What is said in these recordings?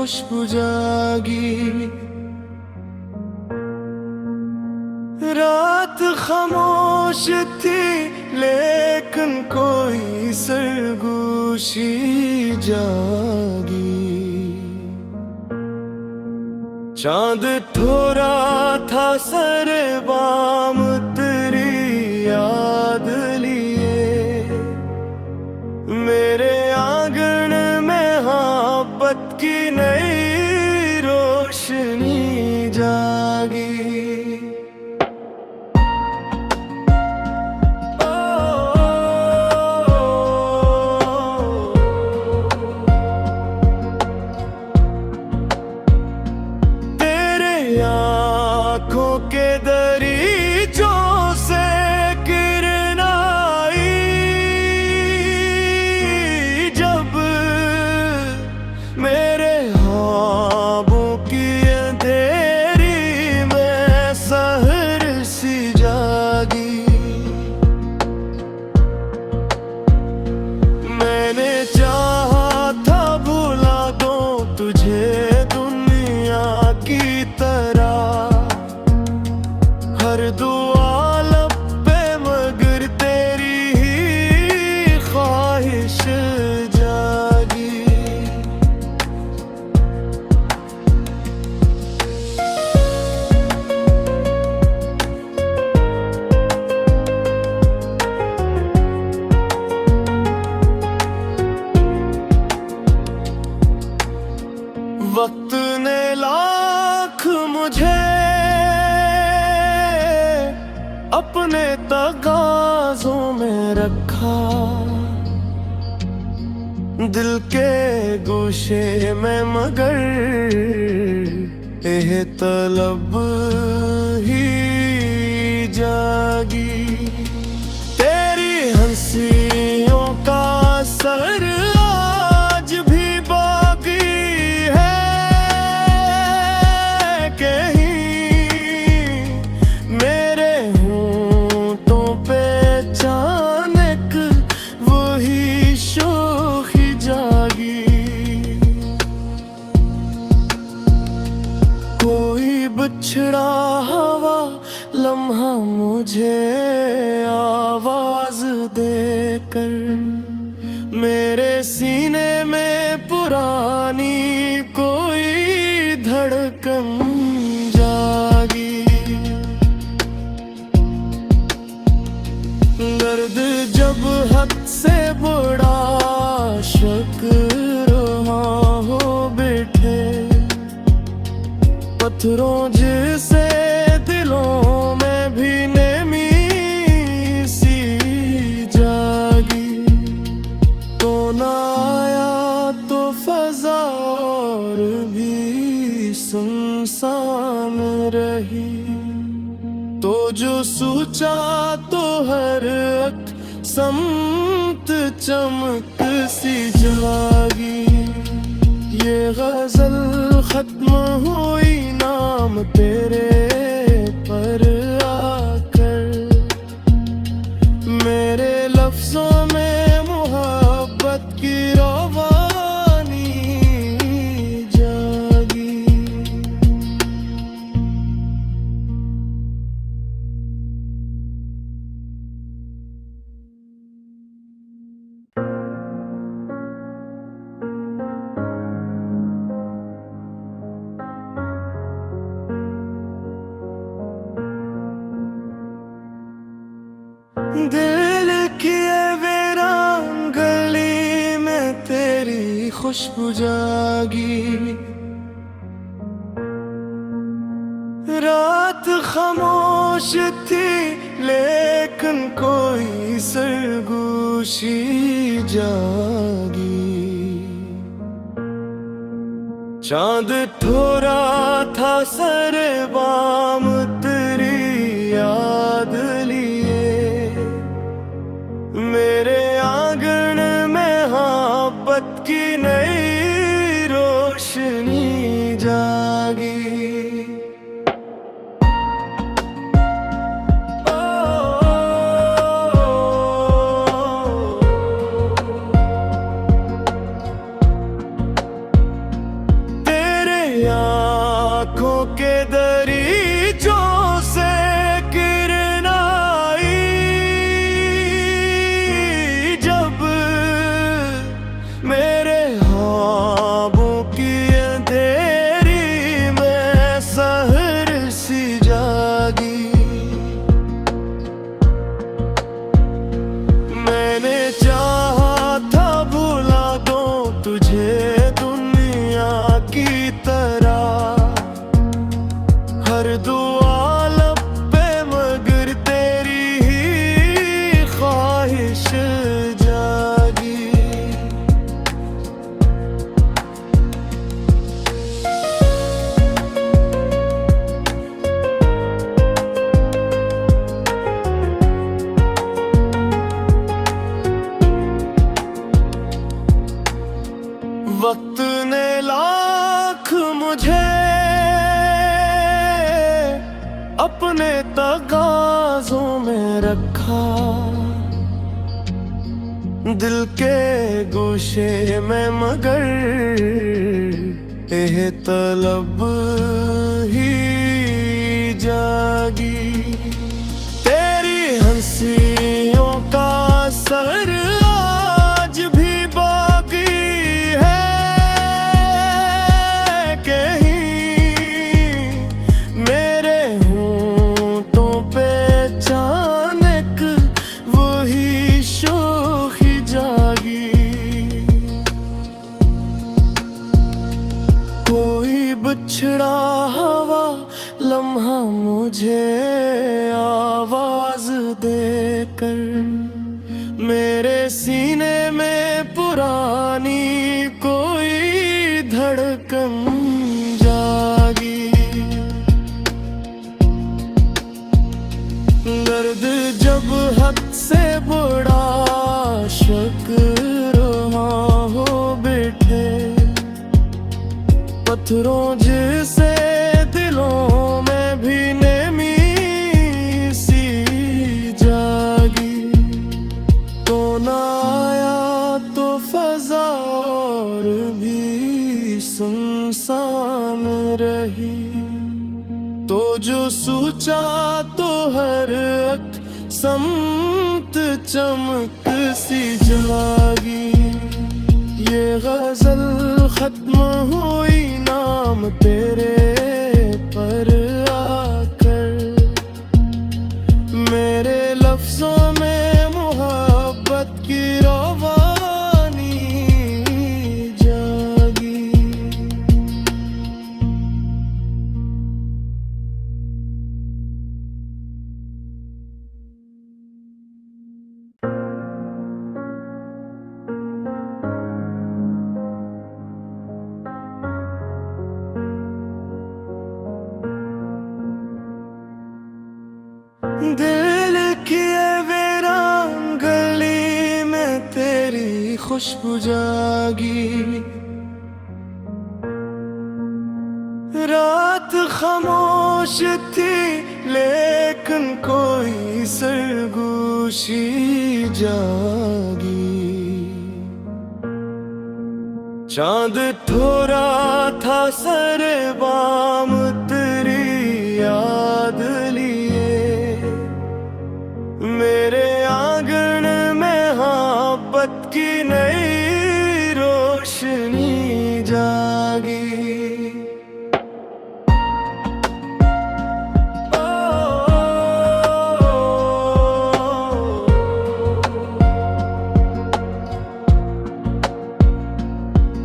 खुशबू जागी। रात खामोश थी लेकिन कोई सरगोशी जागी। चांद थोड़ा था सर बाम तेरी याद लिए। मेरे आंगन में मोहब्बत की नई रोशनी जागी। आँखों के दरीचों से किरण आई जब मेरे ख्वाबों की अंधेरी में सहर सी जागी। मैंने चाहा था भुला दूं तुझे दुनिया की तरह। हर दुआ लब पे मगर तेरी ही ख्वाहिश जागी। वक्त ने लाख मुझे अपने तगाज़ों में रखा। दिल के गोशे में मगर यह तलब ही जागी। तेरी हंसियों का असर आज भी बाकी है। कहीं मेरे होंठों पे अचानक वही शोखी जागी। कोई बिछड़ा हवा लम्हा मुझे आवाज देकर मेरे सीने में पुरानी कोई धड़कन जागी। दर्द जब हद से बड़ा शक रहा हो बैठे। पत्थरों जैसे दिलों में भी नेमी सी जागी। तो ना आया तो फजा और भी सुनसान रही। तो जो सोचा तो हर एक समत चमक सी जागी। ये गजल खत्म हुई नाम तेरे पर आकर। मेरे लफ्जों में मोहब्बत की रवानी जागी। दिल की वीरान गली में तेरी खुशबू जागी। रात खामोश थी लेकिन कोई सरगोशी जागी। चांद थोड़ा था सर बाम तेरी याद लिए। मेरे आंगन में मोहब्बत की नई रोशनी जागी। वक्त ने लाख मुझे अपने तगाजों में रखा, दिल के गोशे में मगर एह तलब ही जागी। तेरी हंसियों का सर आज भी बाकी है, कहीं मेरे होंठों पे अचानक वही शोखी जागी। कोई बिछड़ा हवा लम्हा मुझे आवाज देकर मेरे सीने में पुरानी कोई धड़कन जागी। दर्द जब हद से बड़ा शक रहा हो बैठे, पत्थरों जैसे दिलों में भी नेमी सी जागी। तो ना आया तो फजा और भी सुनसान रही, तो जो सोचा तो हर समत चमक सी जागी। ये गजल खत्म हुई नाम तेरे पर आकर, मेरे लफ्जों में मोहब्बत की रवानी जागी। दिल की वीरान गली में तेरी खुशबू जागी। रात खामोश थी लेकिन कोई सरगोशी जागी। चांद थोड़ा था सरे बाम तेरी याद लिए, मेरे आंगन में मोहब्बत की नई रोशनी जागी।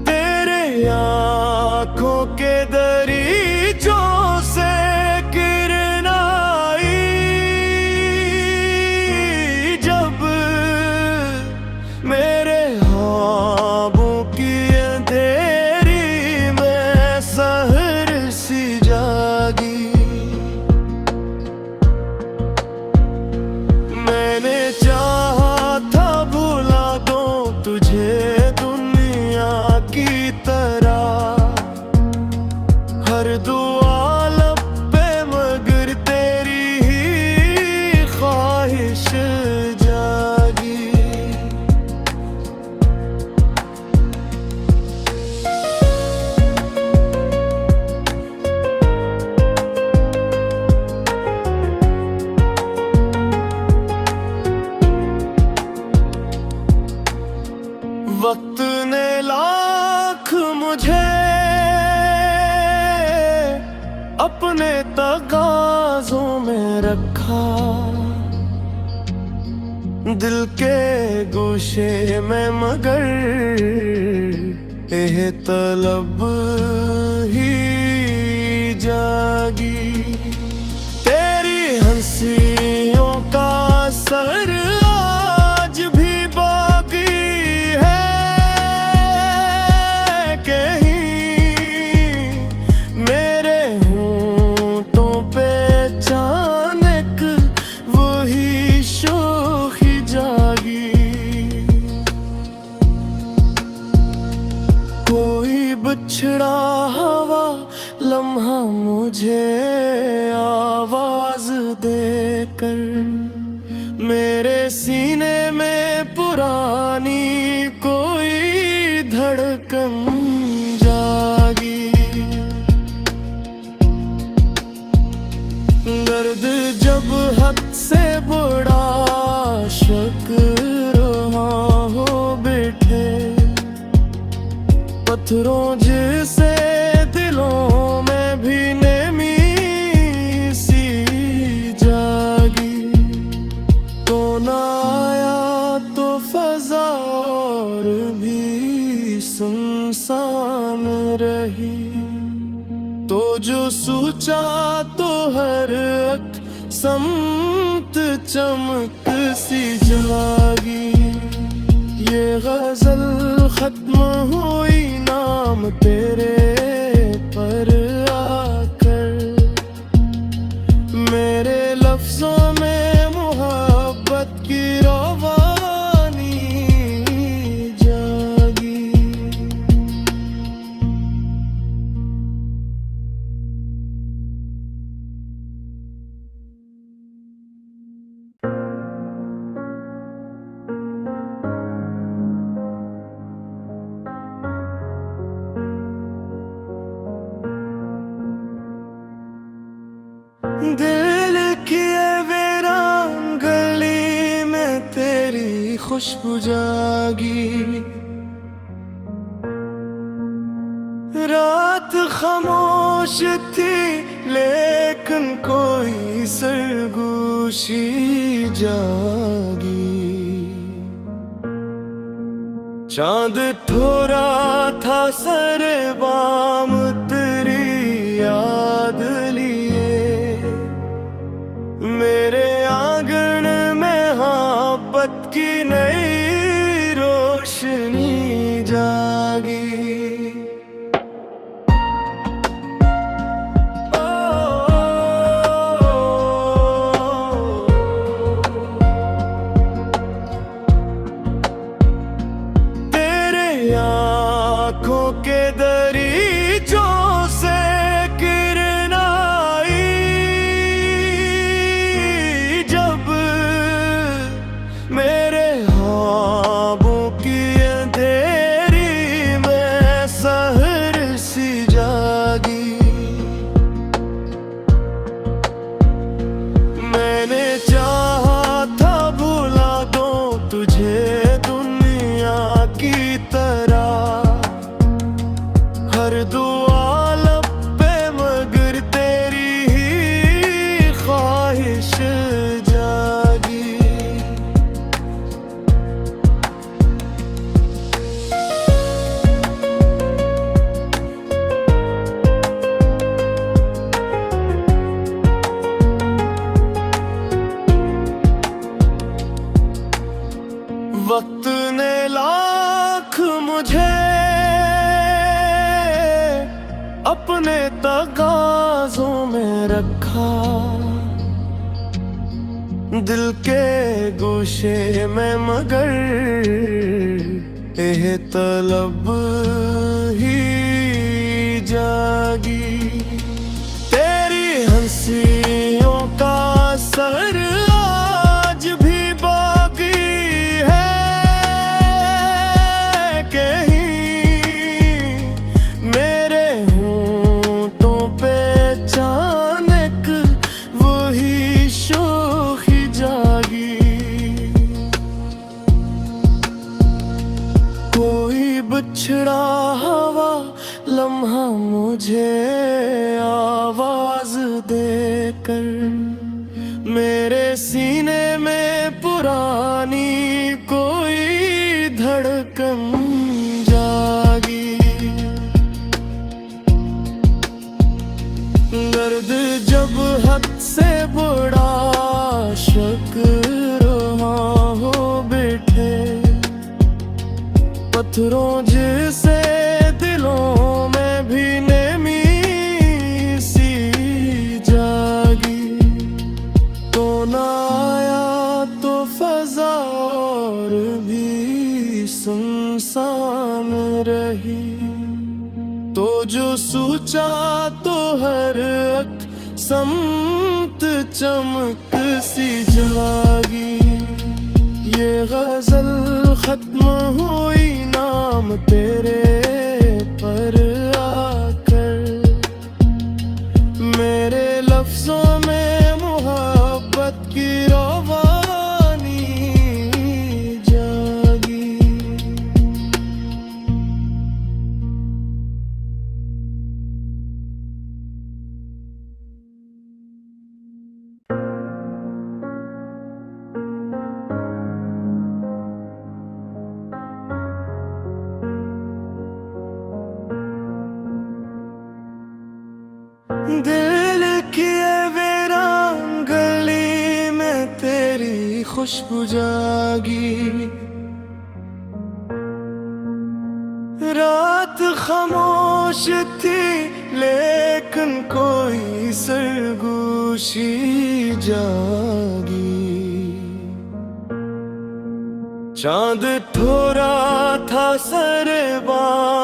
तेरे आँखों के दरीचों से किरण आई, जब मेरे ख्वाबों की अंधेरी में सहर सी जागी। मैंने चाहा था भुला दूं तुझे दुनिया की तरह, हर दुआ लब पे मगर तेरी ही ख्वाहिश जागी। वक्त ने लाख मुझे अपने तगाजों में रखा, दिल के गोशे में मगर एह तलब ही जागी। तेरी हंसियों का सर आज भी बाकी है, कहीं मेरे होंठों पे अचानक वही शोखी जागी। कोई बिछड़ा हवा लम्हा मुझे आवाज देकर, मेरे सीने में पुरानी कोई धड़कन जागी। दर्द जब हद से बड़ा शक रहा हो बैठे, पत्थरों जैसे दिलों में भी नेमी सी जागी। तो ना आया तो फजा और भी सुनसान रही, तो जो सोचा तो हर अक समत चमक सी जागी। ये गजल खत्म हुई नाम तेरे पर आकर, मेरे लफ्जों में मोहब्बत की रवानी जागी। दिल किए वीरान गली में तेरी खुशबू जागी। रात खामोश थी लेकिन कोई सरगोशी जागी। चांद थोड़ा था सर बाम तेरी याद लिए, मेरे आंगन में मोहब्बत की नई रोशनी जागी। तेरे आँखों के दरीचों से किरण आई, मेरे ख्वाबों की अंधेरी में सहर सी जागी। मैंने चाहा था भुला दूं तुझे दुनिया की तरह, हर दुआ लब पे मगर तेरी ही ख्वाहिश जागी। वक्त ने लाख मुझे अपने तगाजों में रखा, दिल के गोशे में मगर यह तलब ही जागी। तेरी हंसियों का असर आज भी बाकी है, कहीं मेरे होंठों पे अचानक वही शोखी जागी। कोई बिछड़ा हवा लम्हा मुझे आवाज देकर, मेरे सीने में पुरानी कोई धड़कन जागी। दर्द जब हद से बड़ा शक रहा हो बैठे, पत्थरों जैसे दिलों में भी नेमी सी जागी। तो ना आया तो फजा और भी सुनसान रही, तो जो सूचा तो हर अख समत चमक सी जागी। ये गजल खत्म हुई नाम तेरे पर आकर, मेरे लफ्जों में मोहब्बत की रवानी जागी। दिल की वीरान गली में तेरी खुशबू जागी। रात खामोश थी लेकिन कोई सरगोशी जागी। चांद थोड़ा था सरबां